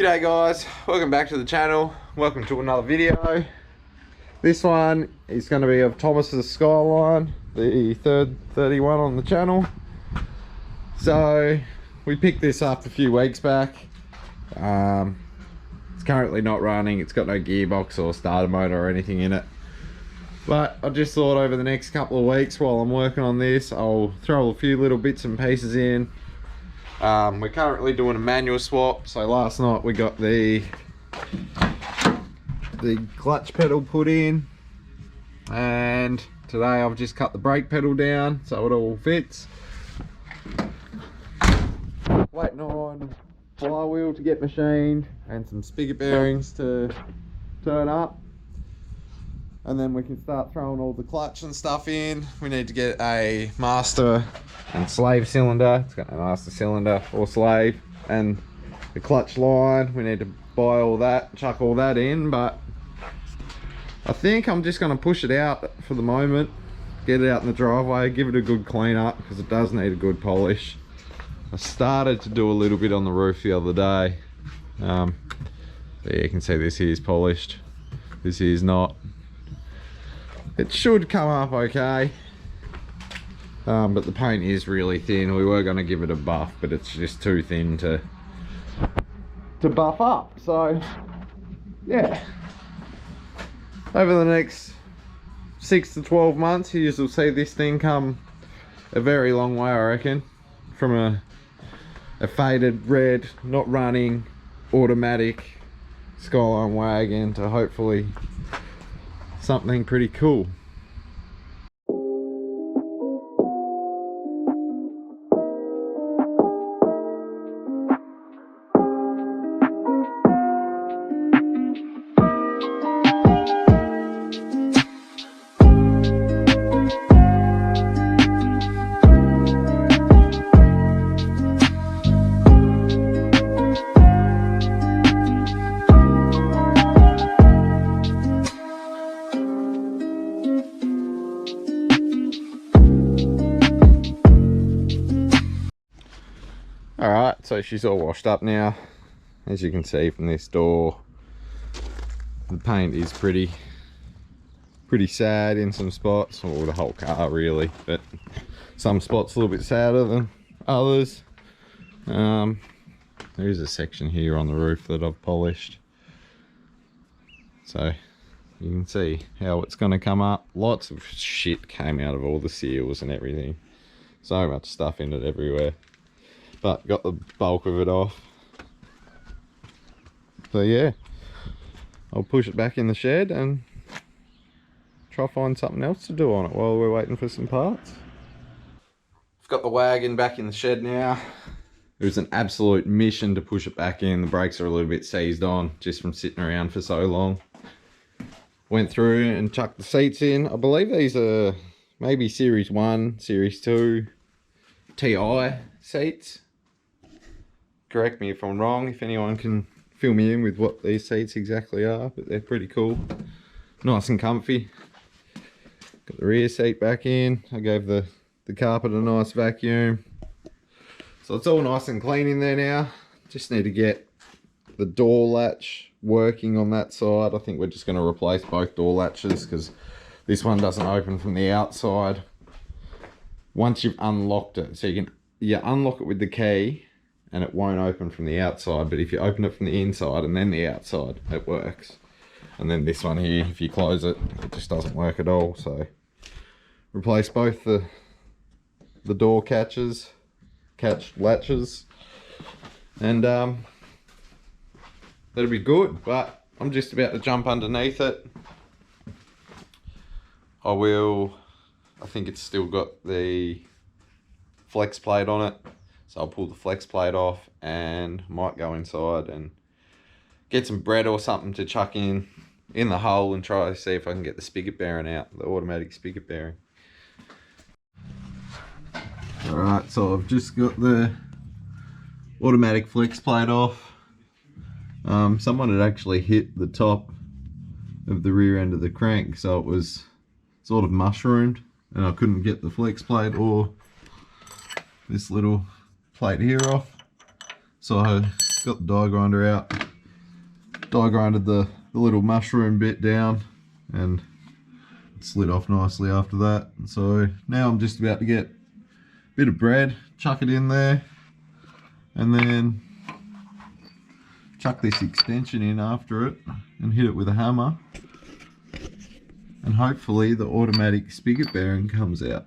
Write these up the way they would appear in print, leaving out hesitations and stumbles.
G'day guys, welcome back to the channel. Welcome to another video. This one is going to be of Thomas's Skyline, the third 31 on the channel. So we picked this up a few weeks back. It's currently not running. It's got no gearbox or starter motor or anything in it. But I just thought over the next couple of weeks while I'm working on this, I'll throw a few little bits and pieces in. We're currently doing a manual swap. So last night we got the clutch pedal put in, and today I've just cut the brake pedal down so it all fits. Waiting on flywheel to get machined and some spigot bearings to turn up, and then we can start throwing all the clutch and stuff in. We need to get a master and slave cylinder. It's got a master cylinder or slave, and the clutch line. We need to buy all that, chuck all that in, but I think I'm just going to push it out for the moment, get it out in the driveway, give it a good clean up because it does need a good polish. I started to do a little bit on the roof the other day. So yeah, you can see this here is polished, this here is not. It should come up okay, but the paint is really thin. We were going to give it a buff, but it's just too thin to buff up. So yeah, over the next 6 to 12 months you will see this thing come a very long way, I reckon, from a faded red, not running, automatic Skyline wagon to hopefully something pretty cool. Alright, so she's all washed up now. As you can see from this door, the paint is pretty sad in some spots, or the whole car really, but some spots a little bit sadder than others. There is a section here on the roof that I've polished, so you can see how it's going to come up. Lots of shit came out of all the seals and everything, so much stuff in it everywhere, but got the bulk of it off. So yeah, I'll push it back in the shed and try find something else to do on it while we're waiting for some parts. I've got the wagon back in the shed now. It was an absolute mission to push it back in. The brakes are a little bit seized on just from sitting around for so long. Went through and chucked the seats in. I believe these are maybe Series 1, Series 2 TI seats. Correct me if I'm wrong, if anyone can fill me in with what these seats exactly are, but they're pretty cool. Nice and comfy. Got the rear seat back in. I gave the carpet a nice vacuum. So it's all nice and clean in there now. Just need to get the door latch working on that side. I think we're just going to replace both door latches because this one doesn't open from the outside once you've unlocked it. So you unlock it with the key and it won't open from the outside, but if you open it from the inside and then the outside, it works. And then this one here, if you close it, it just doesn't work at all. So replace both the door catch latches, and that'll be good. But I'm just about to jump underneath it. I think it's still got the flex plate on it, so I'll pull the flex plate off and might go inside and get some bread or something to chuck in the hole and try to see if I can get the spigot bearing out, the automatic spigot bearing. Alright, so I've just got the automatic flex plate off. Someone had actually hit the top of the rear end of the crank, so it was sort of mushroomed and I couldn't get the flex plate or this little plate here off. So I got the die grinder out, die grinded the little mushroom bit down and it slid off nicely after that. So now I'm just about to get a bit of bread, chuck it in there, and then chuck this extension in after it and hit it with a hammer, and hopefully the automatic spigot bearing comes out.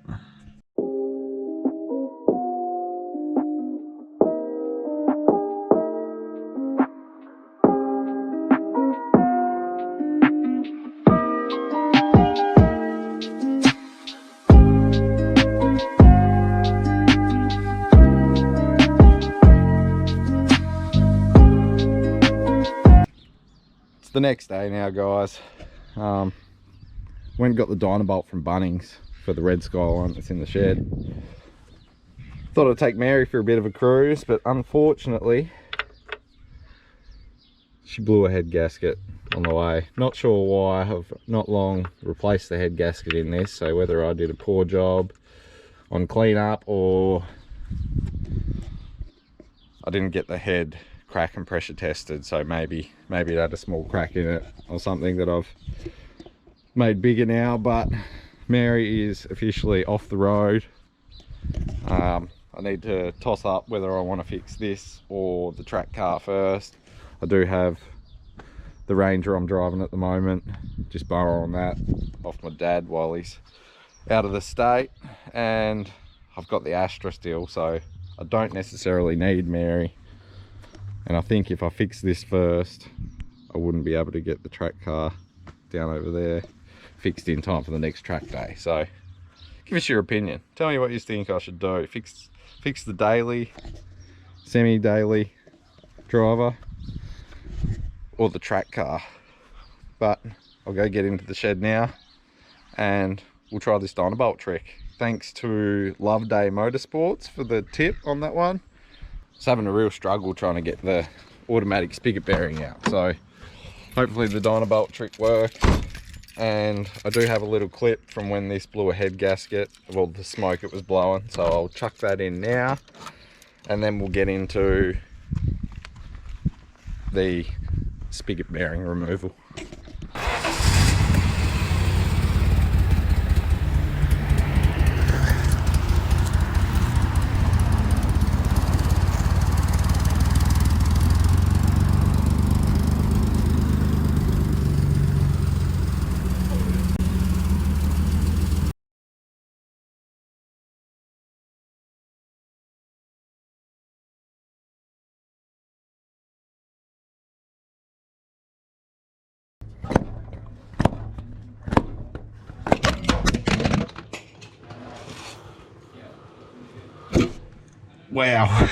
The next day now, guys. Went and got the Dynabolt from Bunnings for the red Skyline that's in the shed. Thought I'd take Mary for a bit of a cruise, but unfortunately she blew a head gasket on the way. Not sure why. I've not long replaced the head gasket in this, so whether I did a poor job on cleanup or I didn't get the head crack and pressure tested, so maybe it had a small crack in it or something that I've made bigger now. But Mary is officially off the road. I need to toss up whether I want to fix this or the track car first. I do have the Ranger I'm driving at the moment, just borrowing that off my dad while he's out of the state, and I've got the Astra still, so I don't necessarily need Mary. And I think if I fix this first, I wouldn't be able to get the track car down over there fixed in time for the next track day. So give us your opinion. Tell me what you think I should do. Fix the daily, semi-daily driver or the track car. But I'll go get into the shed now and we'll try this Dynabolt trick. Thanks to Loveday Motorsports for the tip on that one. I was having a real struggle trying to get the automatic spigot bearing out, so hopefully the Dynabolt trick works. And I do have a little clip from when this blew a head gasket of all the smoke it was blowing, so I'll chuck that in now and then we'll get into the spigot bearing removal. Wow.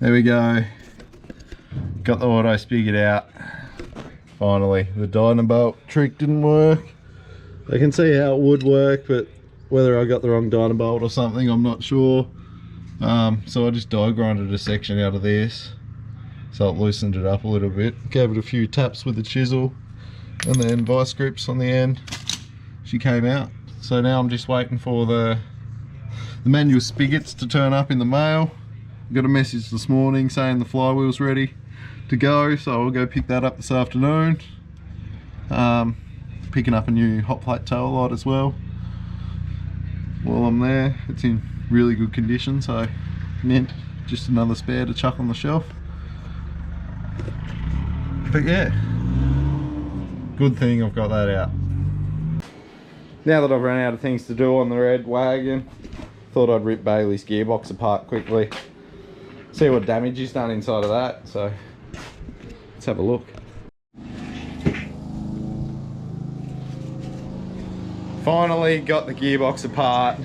There we go. Got the auto spigot out. Finally, the Dynabolt trick didn't work. I can see how it would work, but whether I got the wrong Dynabolt or something, I'm not sure. So I just die grinded a section out of this, so it loosened it up a little bit. Gave it a few taps with the chisel, and then vice grips on the end. She came out. So now I'm just waiting for the manual spigots to turn up in the mail. Got a message this morning saying the flywheel's ready to go, so I'll go pick that up this afternoon. Picking up a new hot plate tail light as well while I'm there. It's in really good condition, so mint, just another spare to chuck on the shelf. But yeah, good thing I've got that out. Now that I've run out of things to do on the red wagon, thought I'd rip Bailey's gearbox apart quickly, see what damage he's done inside of that. So let's have a look. Finally got the gearbox apart.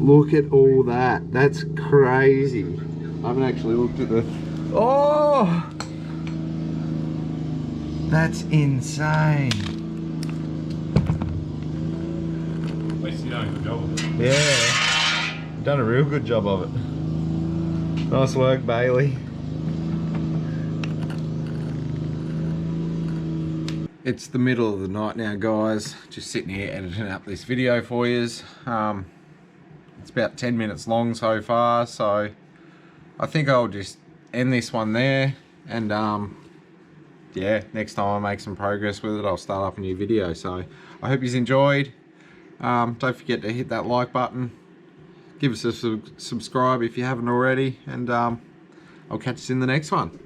Look at all that. That's crazy. I haven't actually looked at the... Oh! That's insane. At least you're doing a good job of it. Yeah. Done a real good job of it. Nice work, Bailey. It's the middle of the night now, guys. Just sitting here editing up this video for you. It's about 10 minutes long so far, so I think I'll just end this one there, and yeah, next time I make some progress with it, I'll start up a new video. So I hope you've enjoyed. Don't forget to hit that like button, give us a subscribe if you haven't already, and I'll catch you in the next one.